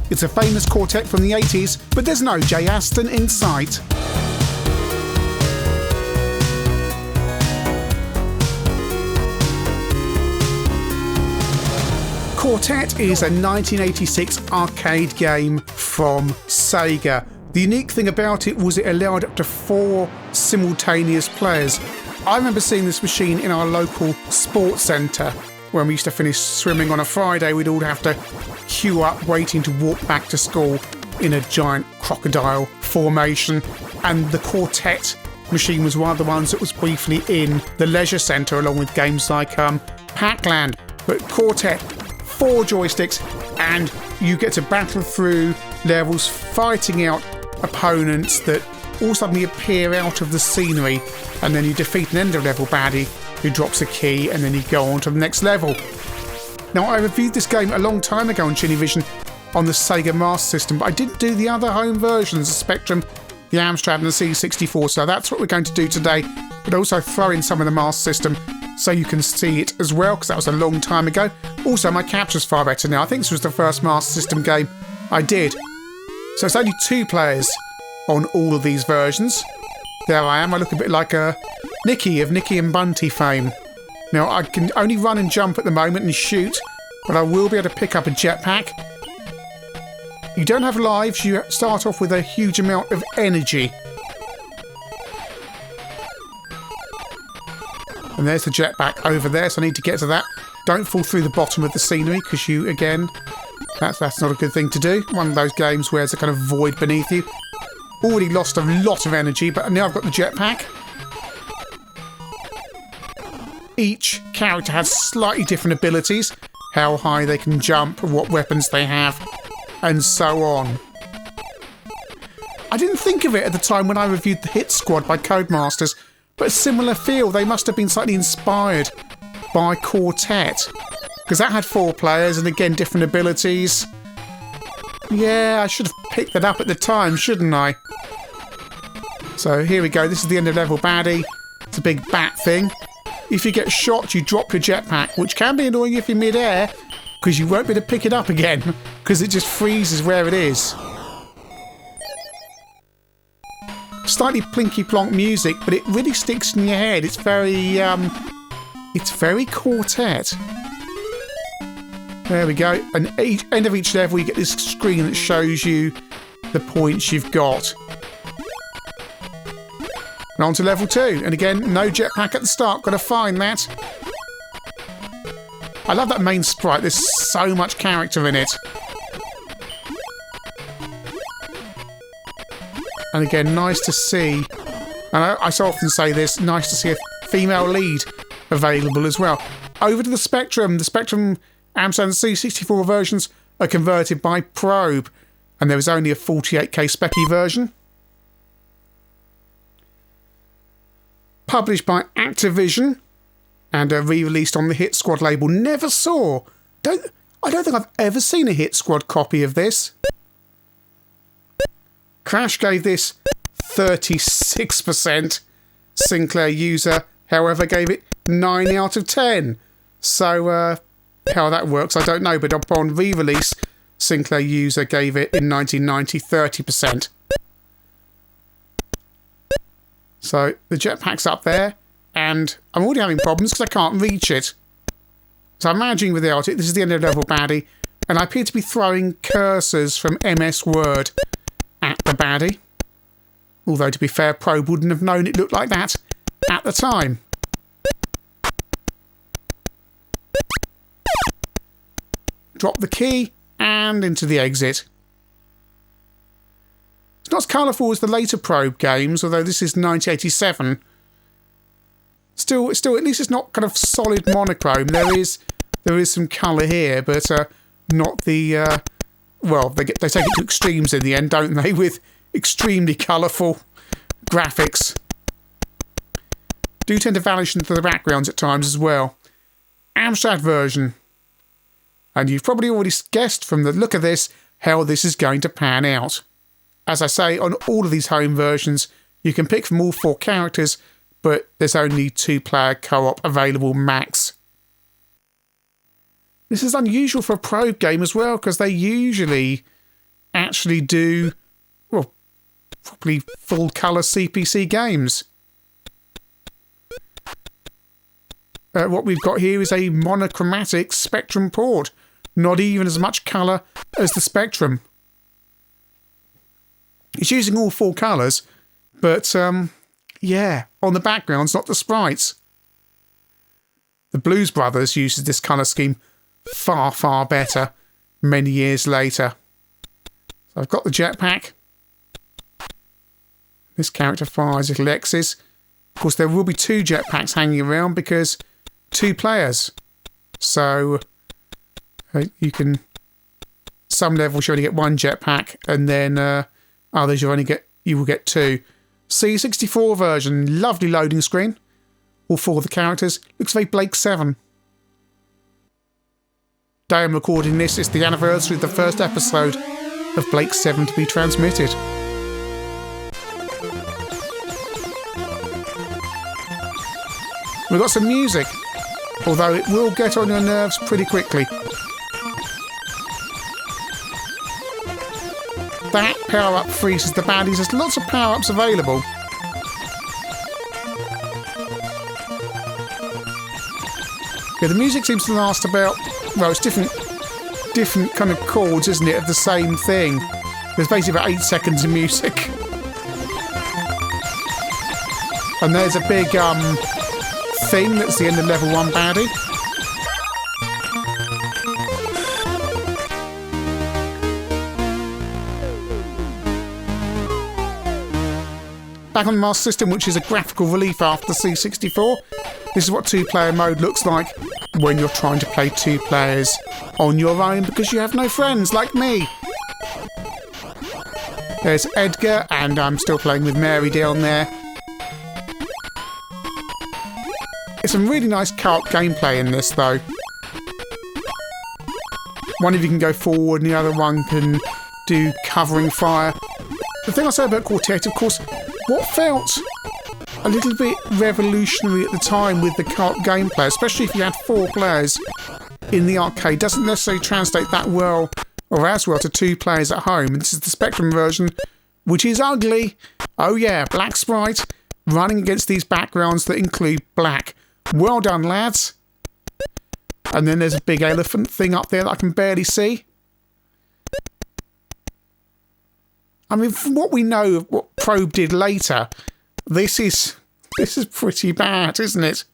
It's a famous quartet from the 80s, but there's no Jay Aston in sight. Quartet is a 1986 arcade game from Sega. The unique thing about it was it allowed up to 4 simultaneous players. I remember seeing this machine in our local sports centre. When we used to finish swimming on a Friday, we'd all have to queue up waiting to walk back to school in a giant crocodile formation. And the Quartet machine was one of the ones that was briefly in the leisure centre, along with games like Pac-Land. But Quartet, 4 joysticks, and you get to battle through levels fighting out opponents that all suddenly appear out of the scenery, and then you defeat an end of level baddie who drops a key, and then you go on to the next level. Now, I reviewed this game a long time ago on ChinnyVision on the Sega Master System, but I didn't do the other home versions, the Spectrum, the Amstrad and the C64, so that's what we're going to do today, but also throw in some of the Master System so you can see it as well, because that was a long time ago. Also, my capture's far better now. I think this was the first Master System game I did. So it's only 2 players on all of these versions. There I am. I look a bit like a Nicky of Nicky and Bunty fame. Now, I can only run and jump at the moment and shoot, but I will be able to pick up a jetpack. You don't have lives. You start off with a huge amount of energy. And there's the jetpack over there, so I need to get to that. Don't fall through the bottom of the scenery, because you, again, that's not a good thing to do. One of those games where there's a kind of void beneath you. Already lost a lot of energy, but now I've got the jetpack. Each character has slightly different abilities, how high they can jump, what weapons they have, and so on. I didn't think of it at the time when I reviewed the Hit Squad by Codemasters, but a similar feel. They must have been slightly inspired by Quartet, because that had 4 players and again different abilities. Yeah, I should have picked that up at the time, shouldn't I? So here we go. This is the end of level baddie. It's a big bat thing. If you get shot, you drop your jetpack, which can be annoying if you're mid-air, because you won't be able to pick it up again, because it just freezes where it is. Slightly plinky-plonk music, but it really sticks in your head. It's very Quartet. There we go. And at each end of each level, you get this screen that shows you the points you've got. And on to level 2. And again, no jetpack at the start. Got to find that. I love that main sprite. There's so much character in it. And again, nice to see, and I so often say this, nice to see a female lead available as well. Over to the Spectrum. The Spectrum Amstrad and C64 versions are converted by Probe, and there is only a 48K Specky version. Published by Activision, and re-released on the Hit Squad label. Never saw. I don't think I've ever seen a Hit Squad copy of this. Crash gave this 36%. Sinclair User, however, gave it 9 out of 10. So, how that works, I don't know, but upon re-release, Sinclair User gave it, in 1990, 30%. So, the jetpack's up there, and I'm already having problems because I can't reach it. So I'm managing without it. This is the end of level baddie, and I appear to be throwing cursors from MS Word at the baddie. Although, to be fair, Probe wouldn't have known it looked like that at the time. Drop the key, and into the exit. It's not as colourful as the later Probe games, although this is 1987. Still, at least it's not kind of solid monochrome. There is some colour here, but not the... well, they take it to extremes in the end, don't they, with extremely colourful graphics. Do tend to vanish into the backgrounds at times as well. Amstrad version. And you've probably already guessed from the look of this how this is going to pan out. As I say, on all of these home versions, you can pick from all 4 characters, but there's only 2-player co-op available max. This is unusual for a Probe game as well, because they usually actually do, well, probably full colour CPC games. What we've got here is a monochromatic Spectrum port. Not even as much colour as the Spectrum. It's using all 4 colours, but yeah, on the backgrounds, not the sprites. The Blues Brothers uses this colour scheme far, far better many years later. So I've got the jetpack. This character fires little X's. Of course, there will be 2 jetpacks hanging around because 2 players. So you can, some levels you only get 1 jetpack, and then others you will get 2. C64 version, lovely loading screen. All 4 of the characters. Looks very Blake 7. Day I'm recording this, it's the anniversary of the first episode of Blake 7 to be transmitted. We've got some music, although it will get on your nerves pretty quickly. That power-up freezes the baddies. There's lots of power-ups available. Yeah, the music seems to last about, well, it's different kind of chords, isn't it, of the same thing. There's basically about 8 seconds of music. And there's a big thing that's the end of level 1 baddie. Back on the Master System, which is a graphical relief after the C64. This is what 2-player mode looks like when you're trying to play 2 players on your own because you have no friends like me. There's Edgar, and I'm still playing with Mary down there. There's some really nice co-op gameplay in this, though. One of you can go forward and the other one can do covering fire. The thing I say about Quartet, of course, what felt a little bit revolutionary at the time with the co-op gameplay, especially if you had 4 players in the arcade, doesn't necessarily translate that well or as well to 2 players at home. And this is the Spectrum version, which is ugly. Oh yeah, black sprite running against these backgrounds that include black. Well done, lads. And then there's a big elephant thing up there that I can barely see. I mean, from what we know of what Probe did later, this is pretty bad, isn't it?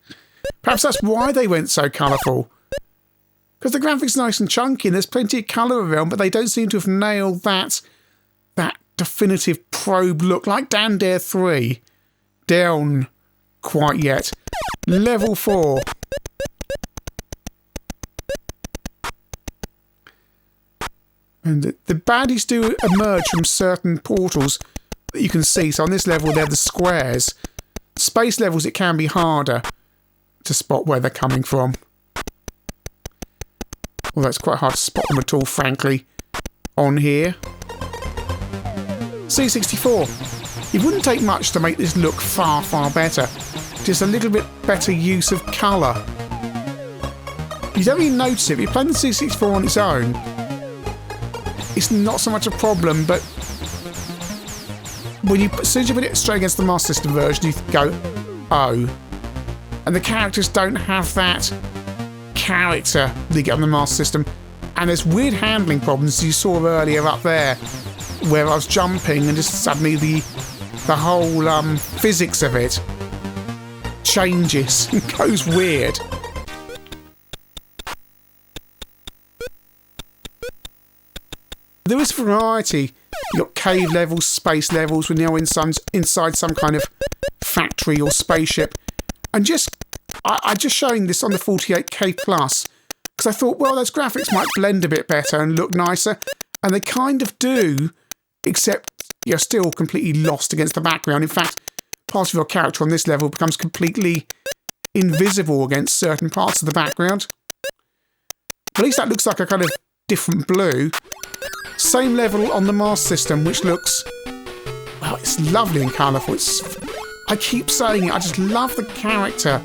Perhaps that's why they went so colourful. Because the graphics are nice and chunky and there's plenty of colour around, but they don't seem to have nailed that definitive Probe look, like Dan Dare 3. Down quite yet. Level 4. And the baddies do emerge from certain portals that you can see. So on this level, they're the squares. Space levels, it can be harder to spot where they're coming from. Although it's quite hard to spot them at all, frankly, on here. C64. It wouldn't take much to make this look far, far better. Just a little bit better use of colour. You don't really notice it. If you're playing the C64 on its own, it's not so much a problem, but as soon as you put it straight against the Master System version, you go, oh. And the characters don't have that character that you get on the Master System. And there's weird handling problems, as you saw earlier up there, where I was jumping and just suddenly the whole physics of it changes and goes weird. There is variety. You've got cave levels, space levels. We're now inside some kind of factory or spaceship. And I'm just showing this on the 48K Plus because I thought, well, those graphics might blend a bit better and look nicer. And they kind of do, except you're still completely lost against the background. In fact, part of your character on this level becomes completely invisible against certain parts of the background. At least that looks like a kind of different blue. Same level on the Master System, which looks, well, it's lovely and colourful. I keep saying it, I just love the character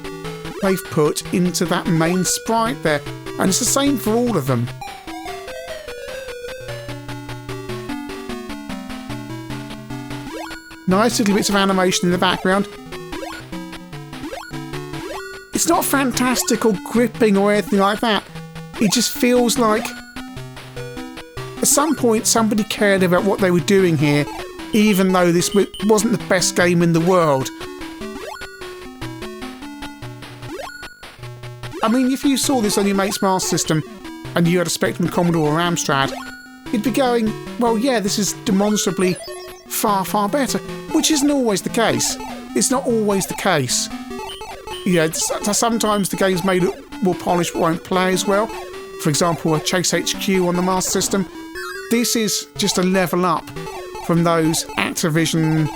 they've put into that main sprite there. And it's the same for all of them. Nice little bits of animation in the background. It's not fantastic or gripping or anything like that. It just feels like at some point somebody cared about what they were doing here, even though this wasn't the best game in the world. I mean, if you saw this on your mate's Master System and you had a Spectrum, Commodore or Amstrad, you'd be going, well, yeah, this is demonstrably far, far better, which isn't always the case. It's not always the case. Yeah, sometimes the games may look more polished but won't play as well. For example, a Chase HQ on the Master System. This is just a level up from those Activision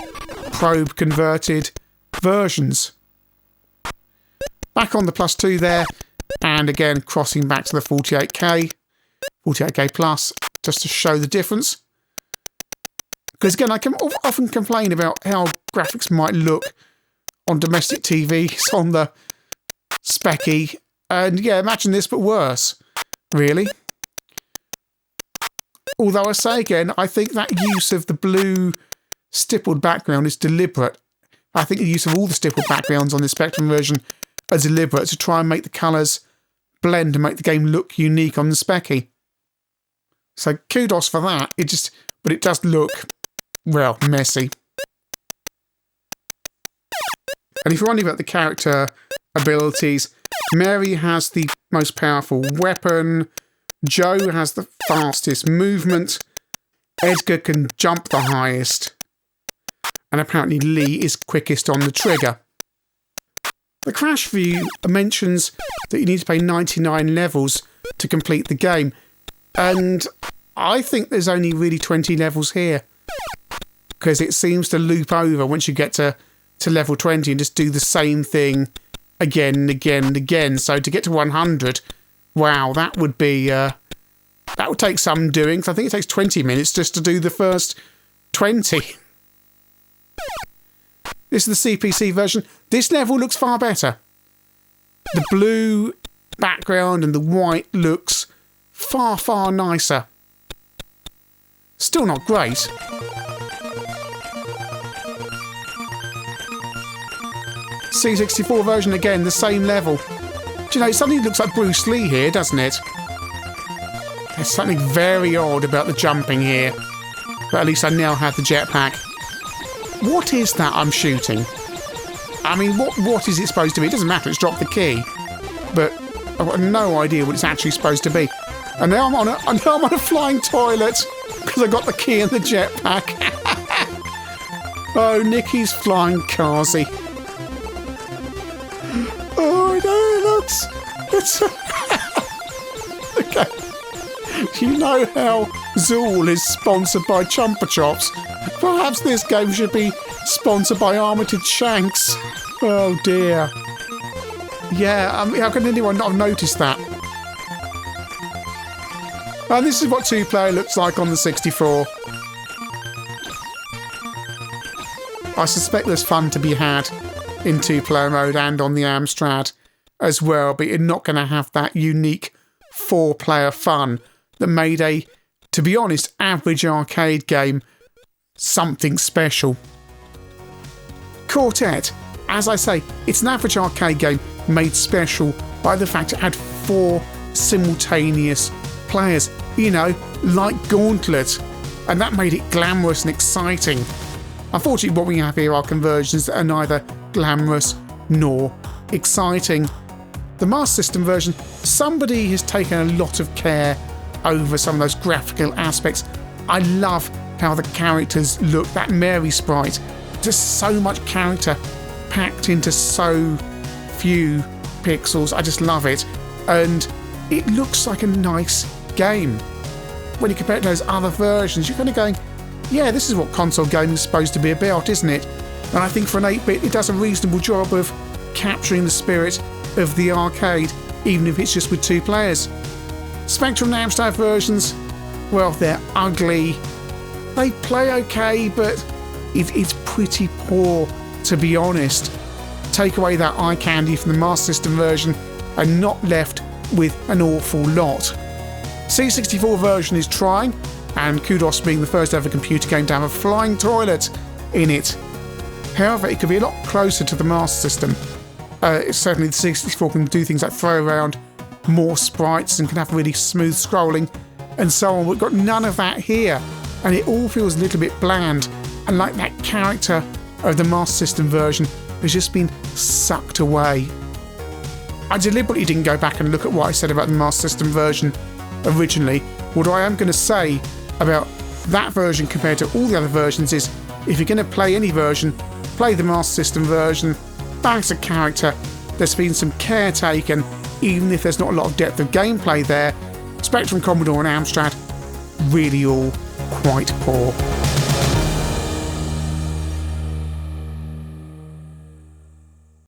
probe converted versions. Back on the +2 there, and again crossing back to the 48K plus, just to show the difference. Because again, I can often complain about how graphics might look on domestic TVs on the Specky, and yeah, imagine this but worse, really. Although I say again, I think that use of the blue stippled background is deliberate. I think the use of all the stippled backgrounds on the Spectrum version are deliberate to try and make the colours blend and make the game look unique on the Specky. So kudos for that. But it does look, well, messy. And if you're wondering about the character abilities, Mary has the most powerful weapon, Joe has the fastest movement, Edgar can jump the highest, and apparently Lee is quickest on the trigger. The crash view mentions that you need to play 99 levels to complete the game, and I think there's only really 20 levels here, because it seems to loop over once you get to level 20 and just do the same thing again and again and again. So to get to 100, wow, that would be that would take some doing, because I think it takes 20 minutes just to do the first 20. This is the CPC version. This level looks far better. The blue background and the white looks far, far nicer. Still not great. C64 version, again, the same level. Do you know, it suddenly looks like Bruce Lee here, doesn't it? There's something very odd about the jumping here. But at least I now have the jetpack. What is that I'm shooting? I mean, what is it supposed to be? It doesn't matter, it's dropped the key. But I've got no idea what it's actually supposed to be. And now I'm on a flying toilet because I got the key in the jetpack. Oh, Nicky's flying carsy. Oh no, that's okay. You know how Zool is sponsored by Chumpa Chops? Perhaps this game should be sponsored by Armitage Shanks. Oh dear. Yeah, how can anyone not have noticed that? And this is what 2-player looks like on the 64. I suspect there's fun to be had in 2-player mode and on the Amstrad as well, but you're not going to have that unique 4-player fun that made a, to be honest, average arcade game something special. Quartet, as I say, it's an average arcade game made special by the fact it had 4 simultaneous players, you know, like Gauntlet, and that made it glamorous and exciting. Unfortunately, what we have here are conversions that are neither glamorous nor exciting. The Master System version, somebody has taken a lot of care over some of those graphical aspects. I love how the characters look, that Mary sprite, just so much character packed into so few pixels. I just love it, and it looks like a nice game. When you compare it to those other versions, you're kind of going, yeah, this is what console gaming is supposed to be about, isn't it? And I think for an 8-bit, it does a reasonable job of capturing the spirit of the arcade, even if it's just with 2 players. Spectrum and Amstrad versions, well, they're ugly. They play okay, but it's pretty poor, to be honest. Take away that eye candy from the Master System version and not left with an awful lot. C64 version is trying, and kudos being the first ever computer game to have a flying toilet. in it. However, it could be a lot closer to the Master System. Certainly the C64 can do things like throw around more sprites and can have really smooth scrolling and so on. We've got none of that here, and it all feels a little bit bland, and like that character of the Master System version has just been sucked away. I deliberately didn't go back and look at what I said about the Master System version originally. What I am going to say about that version compared to all the other versions is, if you're going to play any version, play the Master System version. Balance of character, there's been some care taken, even if there's not a lot of depth of gameplay there. Spectrum, Commodore and Amstrad, really all quite poor.